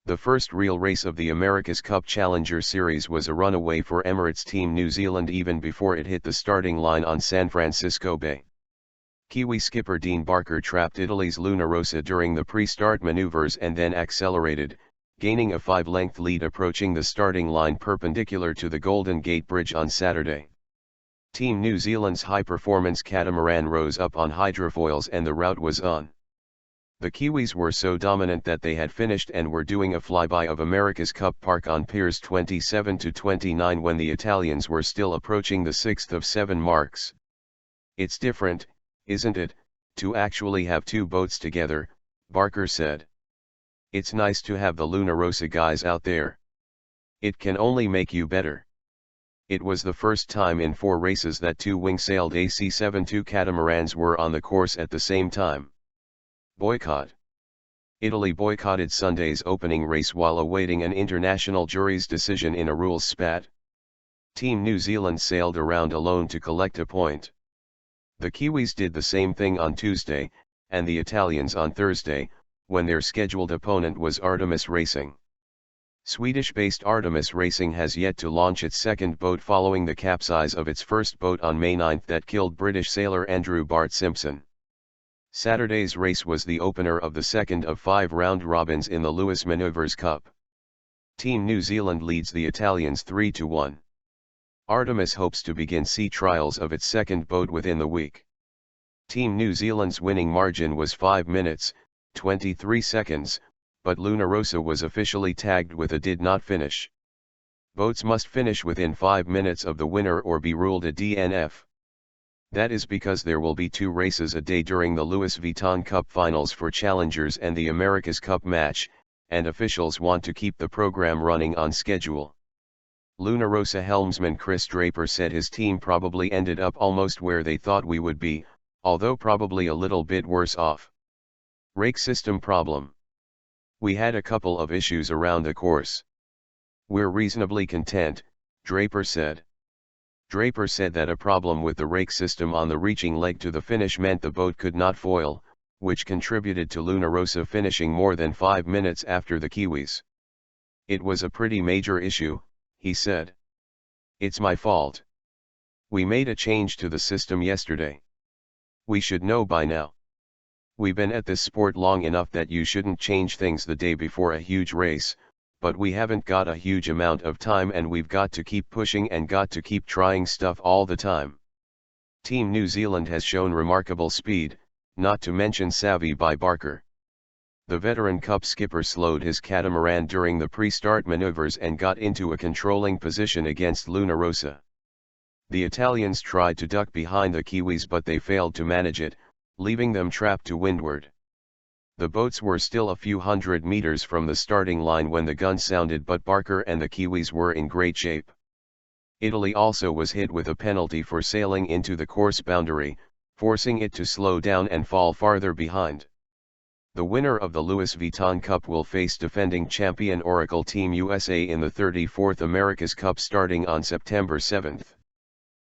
The first real race of the America's Cup Challenger Series was a runaway for Emirates Team New Zealand even before it hit the starting line on San Francisco Bay. Kiwi skipper Dean Barker trapped Italy's Luna Rossa during the pre-start maneuvers and then accelerated, gaining a 5-length lead approaching the starting line perpendicular to the Golden Gate Bridge on Saturday. Team New Zealand's high-performance catamaran rose up on hydrofoils and the route was on. The Kiwis were so dominant that they had finished and were doing a flyby of America's Cup Park on piers 27 to 29 when the Italians were still approaching the 6th of 7 marks. "It's different, isn't it, to actually have two boats together," Barker said. "It's nice to have the Luna Rossa guys out there. It can only make you better." It was the first time in 4 races that 2 wing-sailed AC-72 catamarans were on the course at the same time. Boycott. Italy boycotted Sunday's opening race while awaiting an international jury's decision in a rules spat. Team New Zealand sailed around alone to collect a point. The Kiwis did the same thing on Tuesday, and the Italians on Thursday, when their scheduled opponent was Artemis Racing. Swedish-based Artemis Racing has yet to launch its second boat following the capsize of its first boat on May 9 that killed British sailor Andrew Bart Simpson. Saturday's race was the opener of the second of 5 round-robins in the Lewis Manoeuvres Cup. Team New Zealand leads the Italians 3-1. Artemis hopes to begin sea trials of its second boat within the week. Team New Zealand's winning margin was 5 minutes, 23 seconds, but Luna Rossa was officially tagged with a did not finish. Boats must finish within 5 minutes of the winner or be ruled a DNF. That is because there will be 2 races a day during the Louis Vuitton Cup Finals for Challengers and the America's Cup match, and officials want to keep the program running on schedule. Luna Rossa helmsman Chris Draper said his team probably ended up almost where they thought we would be, although probably a little bit worse off. Rake system problem. "We had a couple of issues around the course. We're reasonably content," Draper said. Draper said that a problem with the rake system on the reaching leg to the finish meant the boat could not foil, which contributed to Luna Rossa finishing more than 5 minutes after the Kiwis. "It was a pretty major issue," he said. "It's my fault. We made a change to the system yesterday. We should know by now. We've been at this sport long enough that you shouldn't change things the day before a huge race, but we haven't got a huge amount of time and we've got to keep pushing and got to keep trying stuff all the time." Team New Zealand has shown remarkable speed, not to mention savvy by Barker. The veteran Cup skipper slowed his catamaran during the pre-start maneuvers and got into a controlling position against Luna Rossa. The Italians tried to duck behind the Kiwis but they failed to manage it, leaving them trapped to windward. The boats were still a few hundred meters from the starting line when the gun sounded, but Barker and the Kiwis were in great shape. Italy also was hit with a penalty for sailing into the course boundary, forcing it to slow down and fall farther behind. The winner of the Louis Vuitton Cup will face defending champion Oracle Team USA in the 34th America's Cup starting on September 7.